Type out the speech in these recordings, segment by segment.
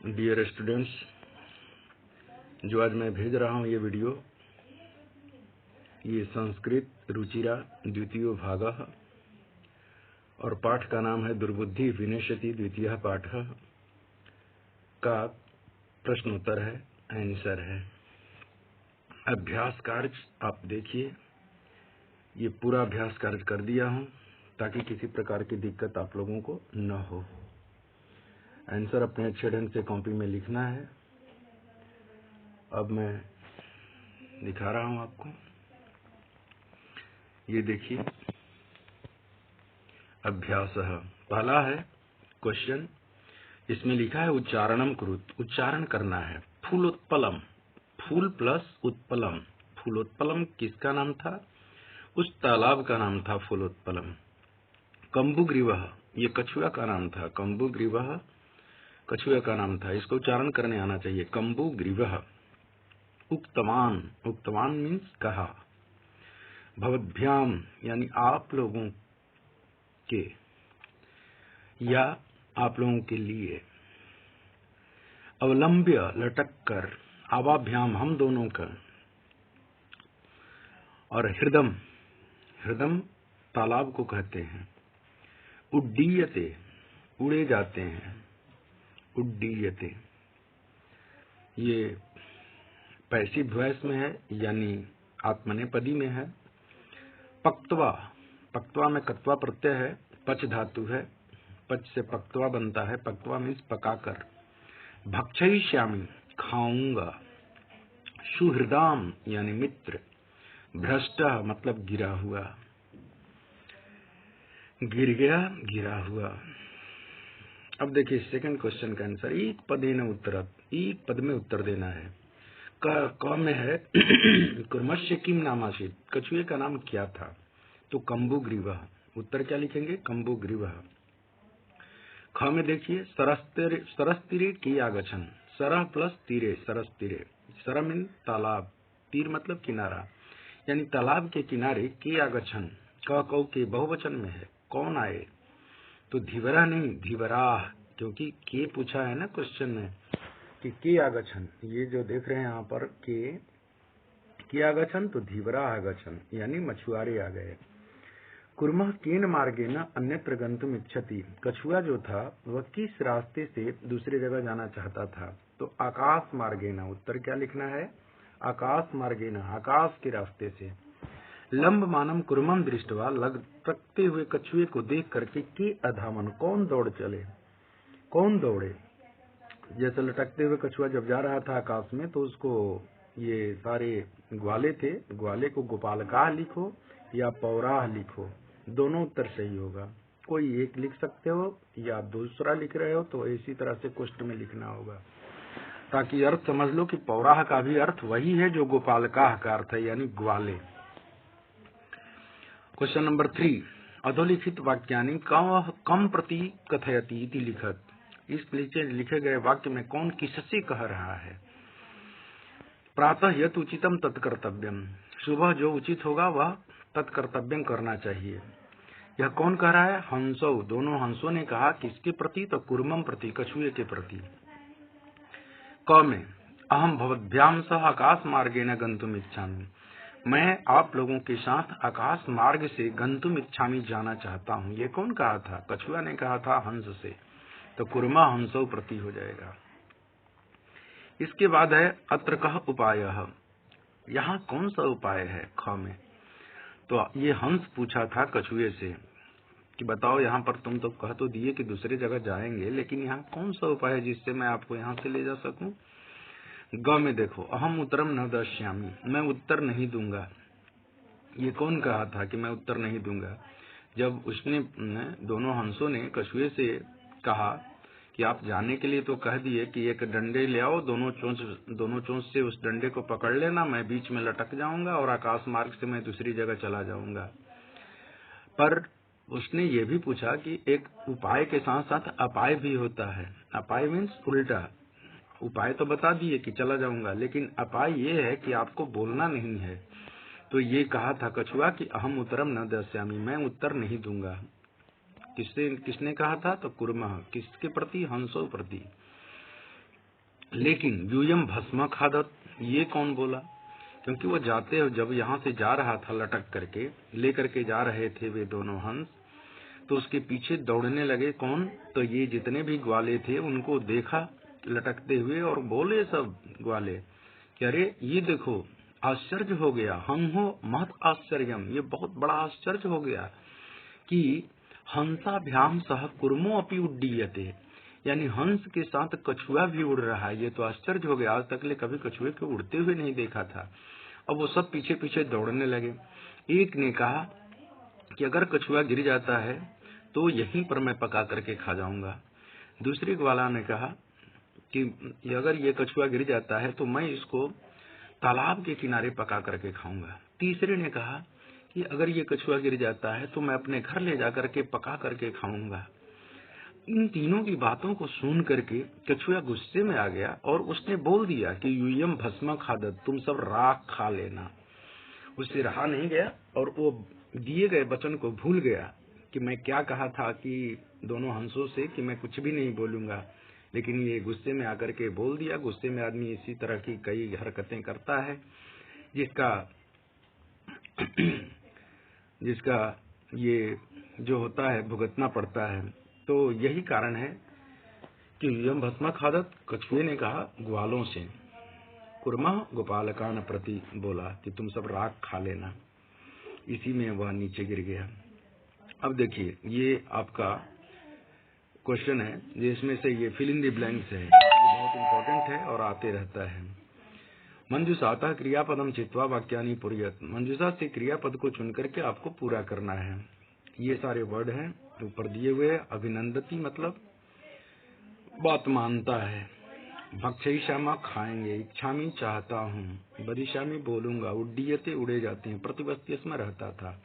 Dear students, जो आज मैं भेज रहा हूँ ये वीडियो, ये संस्कृत रुचिरा द्वितीय भागः और पाठ का नाम है दुर्बुद्धि विनश्यति द्वितीय पाठ का प्रश्नोत्तर है, आंसर है। अभ्यास कार्य आप देखिए, ये पूरा अभ्यास कार्य कर दिया हूँ ताकि किसी प्रकार की दिक्कत आप लोगों को न हो। आंसर अपने अच्छे ढंग से कॉपी में लिखना है। अब मैं दिखा रहा हूं आपको, ये देखिए अभ्यास। पहला है क्वेश्चन, इसमें लिखा है उच्चारणम कुरुत, उच्चारण करना है। फूलोत्पलम, फूल प्लस उत्पलम। फूलोत्पलम किसका नाम था? उस तालाब का नाम था फूलोत्पलम। कंबुग्रीवः, ये कछुआ का नाम था। कंबुग्रीवः कछुआ का नाम था, इसको उच्चारण करने आना चाहिए। कंबुग्रीवः। उक्तवान, उक्तवान मीन्स कहा। भवद्भ्याम यानी आप लोगों के या आप लोगों के लिए। अवलंब्य लटक कर, आवाभ्याम हम दोनों का। और हृदम, हृदम तालाब को कहते हैं। उड्डीयते, उड़े जाते हैं। उड्डीयते ये पैसिव वॉइस में है, यानी आत्मनेपदी में है। पक्त्वा, पक्त्वा में कत्वा प्रत्यय है, पच धातु है, पच से पक्त्वा बनता है। पक्त्वा मीन्स पकाकर। भक्षयिष्यामि, खाऊंगा। सुहृदाम यानी मित्र। भ्रष्ट मतलब गिरा हुआ, गिर गया, गिरा हुआ। अब देखिए सेकंड क्वेश्चन का आंसर, एक पदेन उत्तरत, एक पद में उत्तर देना है। क में है कुर्मस्य किम नामासीत, कछुए का नाम क्या था? तो कंबुग्रीवः। उत्तर क्या लिखेंगे? कंबुग्रीवः। ख में देखिए सरस्तीरे की आगछन, सरह प्लस तीरे, सरस्तीरे। सर मीन तालाब, तीर मतलब किनारा, यानी तालाब के किनारे की आगछन। कौ के बहुवचन में है, कौन आए? तो धीवरा नहीं, धीवराह, क्योंकि के पूछा है ना क्वेश्चन में कि के आगछन। ये जो देख रहे हैं यहाँ पर के आगछन, तो धीवरा आगछन यानी मछुआरे आ गए। कुर्मः केन मार्गेण अन्यत्र गंतुम इच्छति, कछुआ जो था वह किस रास्ते से दूसरी जगह जाना चाहता था? तो आकाश मार्गेण। उत्तर क्या लिखना है? आकाश मार्गेण, आकाश के रास्ते से। लंब मानम कुर्मम दृष्टवा, लटकते हुए कछुए को देख करके के अधामन, कौन दौड़ चले, कौन दौड़े? जैसे लटकते हुए कछुआ जब जा रहा था आकाश में, तो उसको ये सारे ग्वाले थे, ग्वाले को गोपालकाह लिखो या पौराह लिखो, दोनों उत्तर सही होगा। कोई एक लिख सकते हो या दूसरा लिख रहे हो तो इसी तरह से कोष्ठ में लिखना होगा, ताकि अर्थ समझ लो कि पौराह का भी अर्थ वही है जो गोपालकाह का अर्थ है, यानी ग्वाले। क्वेश्चन नंबर 3, अधोलिखित वाक्यानि कम प्रति कथयति इति लिखत, इस लिखे गए वाक्य में कौन किससे कह रहा है? प्रातः यत् उचितम तत्कर्तव्यम, सुबह जो उचित होगा वह तत्कर्तव्यम करना चाहिए। यह कौन कह रहा है? हंसौ, दोनों हंसों ने कहा। किसके प्रति? तो कुर्मम प्रति, कछुए के प्रति। क में अहम भवद्भ्याम सह आकाश मार्गेण गंतुम इच्छामि, मैं आप लोगों के साथ आकाश मार्ग से गंतुम इच्छामि जाना चाहता हूँ। ये कौन कहा था? कछुआ ने कहा था हंस से, तो कुर्मा हंसौ प्रति हो जाएगा। इसके बाद है अत्र कह उपायः, यहाँ कौन सा उपाय है? ख में तो ये हंस पूछा था कछुए से कि बताओ, यहाँ पर तुम तो कह तो दिए कि दूसरी जगह जाएंगे, लेकिन यहाँ कौन सा उपाय है जिससे मैं आपको यहाँ से ले जा सकूं? ग में देखो अहम उत्तरम न दश्यामि, मैं उत्तर नहीं दूंगा। ये कौन कहा था कि मैं उत्तर नहीं दूंगा? जब उसने, दोनों हंसों ने कछुए से कहा कि आप जाने के लिए तो कह दिए कि एक डंडे ले आओ, दोनों चोंच से उस डंडे को पकड़ लेना, मैं बीच में लटक जाऊंगा और आकाश मार्ग से मैं दूसरी जगह चला जाऊंगा। पर उसने ये भी पूछा कि एक उपाय के साथ साथ अपाय भी होता है। अपाय मीन्स उल्टा। उपाय तो बता दिए कि चला जाऊंगा, लेकिन अपाय ये है कि आपको बोलना नहीं है। तो ये कहा था कछुआ कि अहम उत्तरम न दस्यामि, मैं उत्तर नहीं दूंगा। किसने कहा था? तो कुर्मः, किसके प्रति? हंसों प्रति। लेकिन यूयम भस्म खादत, ये कौन बोला? क्योंकि वो जाते जब यहाँ से जा रहा था लटक करके, लेकर के जा रहे थे वे दोनों हंस, तो उसके पीछे दौड़ने लगे। कौन? तो ये जितने भी ग्वाले थे उनको देखा लटकते हुए और बोले सब ग्वाले कि अरे ये देखो, आश्चर्य हो गया, हम हो महत आश्चर्यम, ये बहुत बड़ा आश्चर्य हो गया कि हंसाभ्याम सह कुर्मो अपि उड्डीयते, यानी हंस के साथ कछुआ भी उड़ रहा है। ये तो आश्चर्य हो गया, आज तक ले कभी कछुए को उड़ते हुए नहीं देखा था। अब वो सब पीछे पीछे दौड़ने लगे। एक ने कहा कि अगर कछुआ गिर जाता है तो यहीं पर मैं पका करके खा जाऊंगा। दूसरे ग्वाला ने कहा कि अगर ये कछुआ गिर जाता है तो मैं इसको तालाब के किनारे पका करके खाऊंगा। तीसरे ने कहा कि अगर ये कछुआ गिर जाता है तो मैं अपने घर ले जाकर के पका करके खाऊंगा। इन तीनों की बातों को सुन करके कछुआ गुस्से में आ गया और उसने बोल दिया कि यूयम भस्म खादत, तुम सब राख खा लेना। उससे रहा नहीं गया और वो दिए गए वचन को भूल गया कि मैं क्या कहा था कि दोनों हंसों से कि मैं कुछ भी नहीं बोलूंगा, लेकिन ये गुस्से में आकर के बोल दिया। गुस्से में आदमी इसी तरह की कई हरकतें करता है जिसका ये जो होता है भुगतना पड़ता है। तो यही कारण है कि यम भस्मा खादत, कछुए ने कहा ग्वालों से, कुर्मा गोपालकान प्रति बोला कि तुम सब राख खा लेना। इसी में वह नीचे गिर गया। अब देखिए, ये आपका क्वेश्चन है जिसमें से ये फिल इन द ब्लैंक्स है, ये बहुत इंपॉर्टेंट है और आते रहता है। मंजूषातः क्रियापदम चित्वा वाक्यानि पुर्यत, मंजूषा से क्रियापद को चुन करके आपको पूरा करना है। ये सारे वर्ड हैं ऊपर दिए हुए। अभिनंदती मतलब बात मानता है, भक्षयिष्यामि खाएंगे, इच्छामि चाहता हूँ, वदिष्यामि बोलूंगा, उड्डीयते उड़े जाते हैं, प्रतिवस्त्यस में रहता था।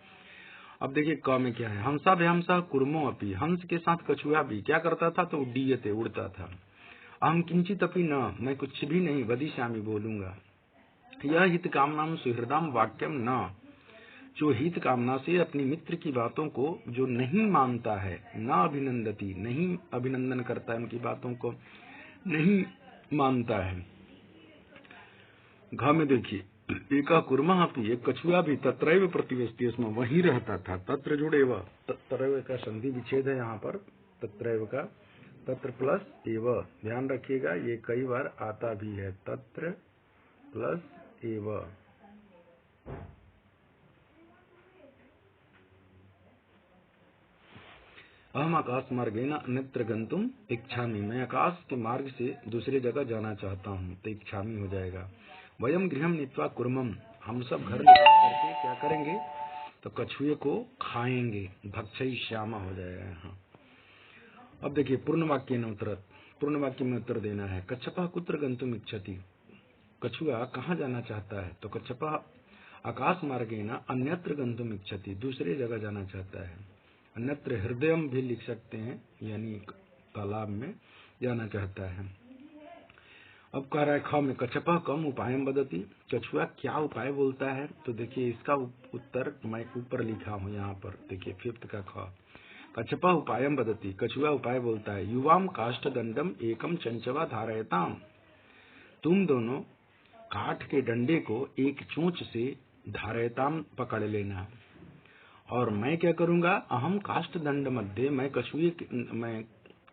अब देखिए क में क्या है, हंसाभ्यामसा कुर्मो अपि, हंस के साथ कछुआ भी क्या करता था? तो उड्डीयते उड़ता था। अहम किंचित अपि न, मैं कुछ भी नहीं, वदिष्यामि बोलूंगा। यह हित कामनाम सुहृदाम वाक्यम न, जो हित कामना से अपनी मित्र की बातों को जो नहीं मानता है, न अभिनंदती, नहीं अभिनंदन करता है, उनकी बातों को नहीं मानता है। घ में देखिए, एका कुर्मा अपि, एक कछुआ भी तत्रैव प्रतिवेष्टि, इसमें वहीं रहता था। तत्र जुड़े व, तत्रैव का संधि विच्छेद है यहाँ पर, तत्रैव का, तत्र प्लस एव, ध्यान रखिएगा ये कई बार आता भी है, तत्र प्लस एव। अहम आकाश मार्गेण अन्यत्र गंतुम इच्छामि, मैं आकाश के मार्ग से दूसरी जगह जाना चाहता हूँ, तो इच्छामि हो जाएगा। वयम गृहम नीत्वा कुर्मम, हम सब घर निकाल करके क्या करेंगे? तो कछुए को खाएंगे, भक्षयिष्यामि हो जाएगा यहाँ। अब देखिए पूर्ण वाक्य में उत्तर, पूर्ण वाक्य में उत्तर देना है। कच्छपः कुत्र गंतुम इच्छति, कछुआ कहाँ जाना चाहता है? तो कच्छपः आकाश मार्गेण अन्यत्र गंतुम इच्छति, दूसरे जगह जाना चाहता है। अन्यत्र हृदयम भी लिख सकते हैं, यानी तालाब में जाना चाहता है। अब कह रहा है ख में, कच्छपः कम उपायम वदति, कछुआ क्या उपाय बोलता है? तो देखिए इसका उत्तर मैं ऊपर लिखा हूँ यहाँ पर, देखिए 5th का ख। कच्छपः उपायम वदति, कछुआ उपाय बोलता है, युवाम काष्ठ दंडम एकम चंचवा धारयताम, तुम दोनों काठ के डंडे को एक चोंच से धारयताम पकड़ लेना, और मैं क्या करूंगा? अहम काष्ठ दंड मध्य, मैं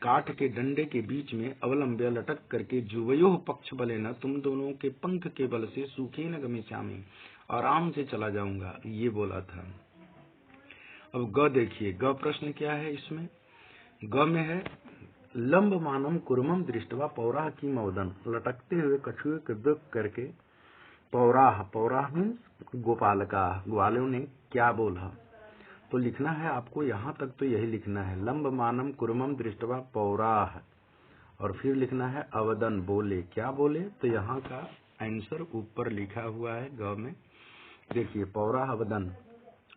काठ के डंडे के बीच में अवलंब्य लटक करके जुवयोः पक्ष बलेन, तुम दोनों के पंख के बल से सुखेन गमिष्यामि, आराम से चला जाऊंगा, ये बोला था। अब ग देखिए, ग प्रश्न क्या है इसमें? ग में है लंब मानम कुर्मम दृष्टवा पौराह की मौदन, लटकते हुए कछुए को देख करके पौराह, पौराह मीन्स गोपालका, ग्वालों ने क्या बोला? तो लिखना है आपको यहाँ तक, तो यही लिखना है, लंब मानम कुर्मम दृष्टवा पौराह, और फिर लिखना है अवदन, बोले, क्या बोले? तो यहाँ का आंसर ऊपर लिखा हुआ है ग में, देखिए पौराह अवदन।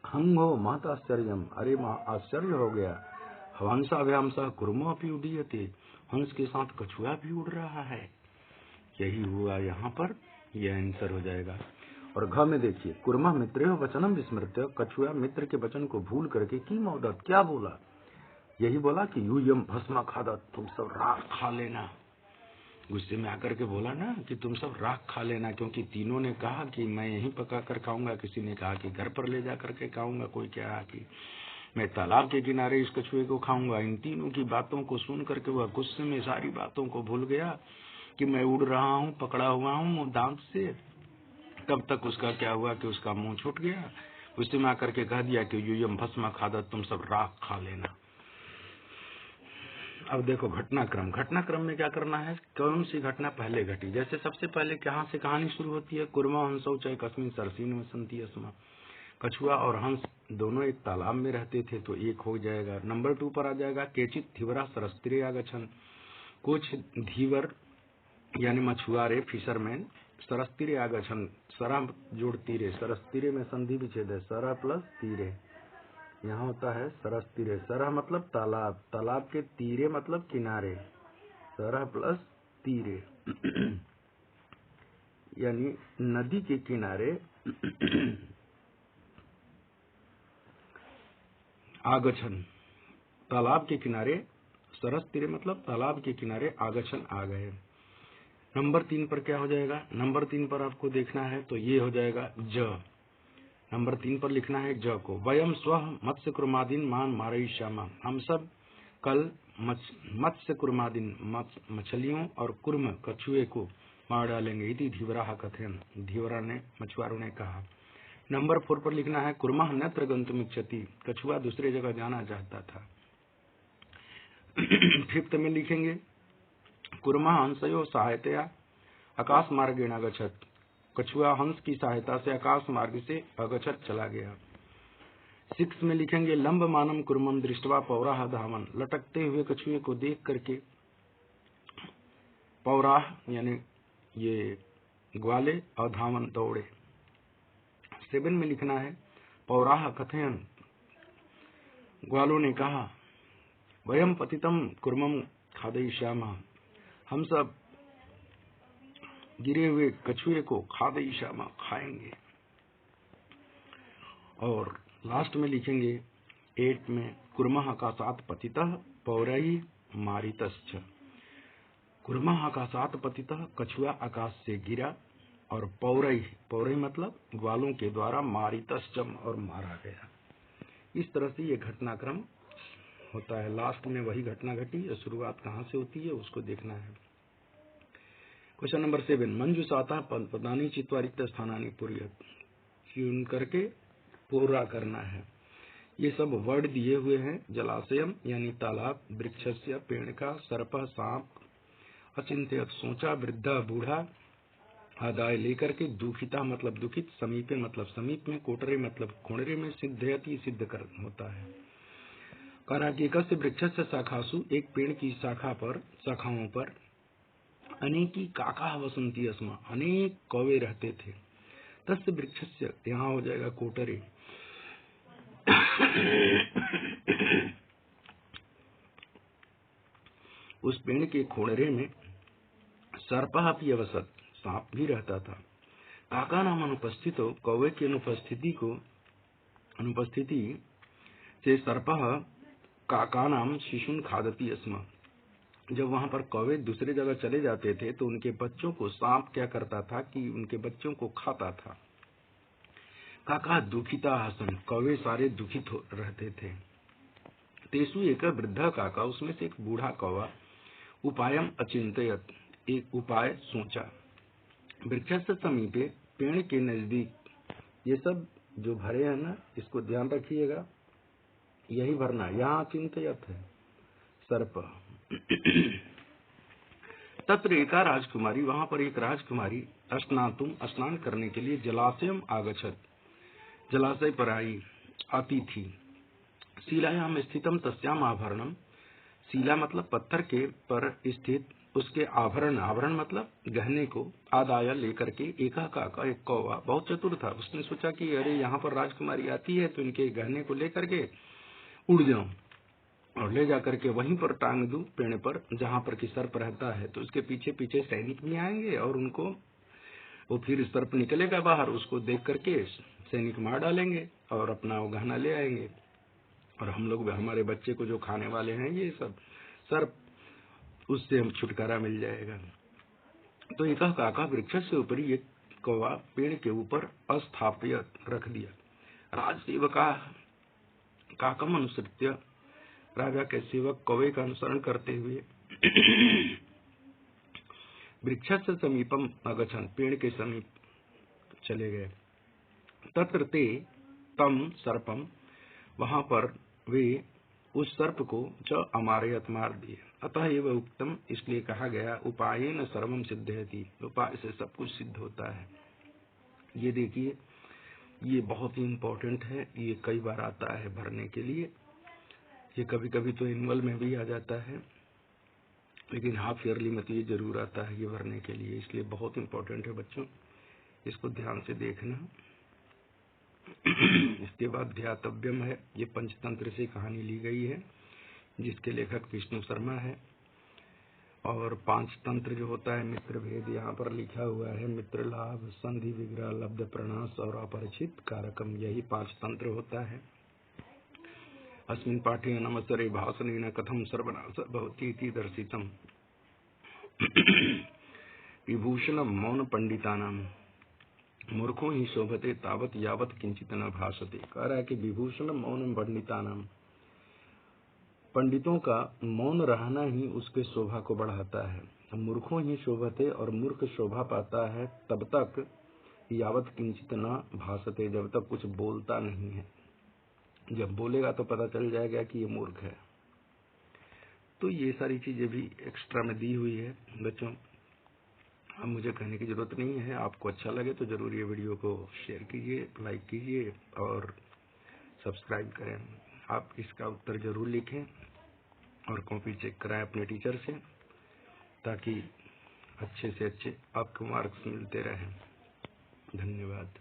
हंगो महत आश्चर्यम, अरे आश्चर्य हो गया। हंसाभ्याम सह कुर्मो अपि उडीयते, हंस के साथ कछुआ भी उड़ रहा है। यही हुआ यहाँ पर, यह आंसर हो जाएगा। और घ में देखिए, कुर्मा मित्रेह वचनम विस्मृत्य, कछुआ मित्र के वचन को भूल करके की मौदत, क्या बोला? यही बोला कि यूयम भस्म खादत, तुम सब राख खा लेना। गुस्से में आकर के बोला ना कि तुम सब राख खा लेना, क्योंकि तीनों ने कहा कि मैं यहीं पका कर खाऊंगा, किसी ने कहा कि घर पर ले जा करके खाऊंगा, कोई कहा कि मैं तालाब के किनारे इस कछुए को खाऊंगा। इन तीनों की बातों को सुन करके वह गुस्से में सारी बातों को भूल गया कि मैं उड़ रहा हूँ, पकड़ा हुआ हूँ दांत से। तब तक उसका क्या हुआ कि उसका मुंह छूट गया। गुस्से में आकर के कह दिया कि यूयम भस्म खादत, तुम सब राख खा लेना। अब देखो घटनाक्रम में क्या करना है, कौन सी घटना पहले घटी। जैसे सबसे पहले कहाँ से कहानी शुरू होती है, कुर्मा हंसौ चय कस्मिन सरसीन में संति अस्मा। कछुआ और हंस दोनों एक तालाब में रहते थे, तो एक हो जाएगा। नंबर 2 पर आ जाएगा केचित धीवरा सरस्त्रे आगछन। कुछ धीवर यानी मछुआरे, फिशरमैन, सरस्तीरे आगछन, सरा जोड़ तीरे, सरस्तीरे में संधि विच्छेद है, सरा प्लस तीरे, यहाँ होता है सरस तीरे। सरह मतलब तालाब, तालाब के तीरे मतलब किनारे, सरह प्लस तीरे यानी नदी के किनारे। आगछन तालाब के किनारे, सरस तीरे मतलब तालाब के किनारे, आगछन आ गए। नंबर 3 पर क्या हो जाएगा, नंबर 3 पर आपको देखना है तो ये हो जाएगा ज। नंबर 3 पर लिखना है ज को। वयम स्व मत्स्य कुर्मादीन मान मारयिष्यामः, हम सब कल मत्स्य कुर्मादीन मछलियों और कुर्म कछुए को मार डालेंगे। इति धीवराः कथयन्, धीवरा ने मछुआरों ने कहा। नंबर 4 पर लिखना है कुर्मः नत्र गन्तुमिच्छति, कछुआ दूसरे जगह जाना चाहता था। 5th में लिखेंगे कुर्मः हंसयो सहायतया आकाश मार्गेण अगच्छत्, कछुआ हंस की सहायता से आकाश मार्ग से अगच्छत चला गया। 6 में लिखेंगे लंब मानम कुर्मम दृष्टवा पौराह धावन, लटकते हुए कछुए को देख करके पौराह यानी ये ग्वाले और धावन दौड़े। 7 में लिखना है पौराह कथयन्, ग्वालों ने कहा वयम पतितम कुर्मम खादयिष्यामः, हम सब गिरे हुए कछुए को खादयिष्यामः खाएंगे। और लास्ट में लिखेंगे 8 में कुर्मः आकाशात् पतितः पौरैः मारितश्च, कुर्मः आकाशात् पतितः कछुआ आकाश से गिरा और पौरैः मतलब ग्वालों के द्वारा मारितश्च और मारा गया। इस तरह से ये घटनाक्रम होता है। लास्ट में वही घटना घटी, शुरुआत कहाँ से होती है उसको देखना है। क्वेश्चन नंबर 7 मंजुषाता पदानि चित्वा रिक्त स्थानानि पूरयत्, चुन करके पूरा करना है। ये सब वर्ड दिए हुए हैं। जलाशयम यानी तालाब, वृक्षस्य पेड़ का, सर्प सांप, अचिंत्यत सोचा, वृद्धा बूढ़ा, आदाय लेकर के, दुखिता मतलब दुखित, समीपे मतलब समीप में, कोटरे मतलब कोणरे में, सिद्धयति सिद्ध कर होता है। काराकेकस्य वृक्षस्य शाखासु, एक पेड़ की शाखा पर, शाखाओं पर, अनेकी काका वसंती अस्मा, अनेक कौवे रहते थे। तस्य वृक्षस्य यहाँ हो जाएगा कोटरे। उस पेड़ के खोड़रे में सर्पः अपि अवसत, सांप भी रहता था। काका नाम अनुपस्थितो, कौवे की अनुपस्थिति से सर्पः काका नाम शिशुन खादति अस्म, जब वहां पर कौवे दूसरे जगह चले जाते थे तो उनके बच्चों को सांप क्या करता था कि उनके बच्चों को खाता था। काका दुखिता हसन, कौवे सारे दुखित रहते थे। तेसु एक वृद्धा काका, उसमें से एक बूढ़ा कौवा, उपायम अचिंतयत, एक उपाय सोचा। वृक्षस्य समीपे, पेड़ के नजदीक, ये सब जो भरे हैं ना इसको ध्यान रखिएगा, यही भरना। यहाँ अचिंतयत है सर्प। तत्र एका राजकुमारी, वहां पर एक राजकुमारी, स्नातुम स्नान करने के लिए, जलाशयम आगच्छत, जलाशय पर आती थी। शिलायाम स्थितम तस्याम आभरणम, शिला मतलब पत्थर के पर स्थित उसके आभरण, आभरण मतलब गहने को, आदाया लेकर के, एका काका एक कौवा बहुत चतुर था, उसने सोचा कि अरे यहाँ पर राजकुमारी आती है तो इनके गहने को लेकर के उड़ जाऊं और ले जाकर के वहीं पर टांग दूं पेड़ पर जहां पर कि सर्प रहता है, तो उसके पीछे पीछे सैनिक भी आएंगे और उनको, वो फिर सर्प निकलेगा बाहर, उसको देख करके सैनिक मार डालेंगे और अपना वो गहना ले आएंगे और हम लोग, हमारे बच्चे को जो खाने वाले हैं ये सब सर्प, उससे हम छुटकारा मिल जाएगा। तो एक काका वृक्ष से ऊपरी एक कौवा पेड़ के ऊपर अस्थापित रख दिया। राजसेवका काकम अनुसृत्य, राजा के सेवक कौवे का अनुसरण करते हुए वृक्ष से समीपम अगछन, पेड़ के समीप चले गए। तत्र ते तम सर्पम, वहां पर वे उस सर्प को च अमारयत, मार दिए। अतः एवं उत्तम, इसलिए कहा गया उपायेन सर्वम सिद्धयति, उपाय से सब कुछ सिद्ध होता है। ये देखिए, ये बहुत ही इम्पोर्टेंट है। ये कई बार आता है भरने के लिए, ये कभी कभी तो एनुअल में भी आ जाता है, लेकिन हाफ ईयरली में तो ये जरूर आता है ये भरने के लिए, इसलिए बहुत इम्पोर्टेंट है बच्चों, इसको ध्यान से देखना। इसके बाद ध्यातव्यम है, ये पंचतंत्र से कहानी ली गई है, जिसके लेखक विष्णु शर्मा है। और 5 तंत्र जो होता है मित्र भेद, यहाँ पर लिखा हुआ है मित्र लाभ, संधि विग्रह, लब्ध प्रणाश और अपरिचित कारकम, यही 5 तंत्र होता है। अस्मिन् पाठे नमस्ते भाषणेन कथम सर्वनाश भवति इति दर्शितम्। विभूषण मौन पंडितानाम, मूर्खों ही शोभते तावत यावत किंचित न भाषते। कह रहा है कि विभूषण मौन पंडितानाम, पंडितों का मौन रहना ही उसके शोभा को बढ़ाता है। मूर्खों ही शोभते, और मूर्ख शोभा पाता है तब तक यावत किंचित न भाषते, जब तक कुछ बोलता नहीं है। जब बोलेगा तो पता चल जाएगा कि ये मूर्ख है। तो ये सारी चीजें भी एक्स्ट्रा में दी हुई है बच्चों। अब मुझे कहने की जरूरत नहीं है, आपको अच्छा लगे तो जरूर ये वीडियो को शेयर कीजिए, लाइक कीजिए और सब्सक्राइब करें। आप इसका उत्तर जरूर लिखें और कॉपी चेक कराएं अपने टीचर से, ताकि अच्छे से अच्छे आपको मार्क्स मिलते रहें। धन्यवाद।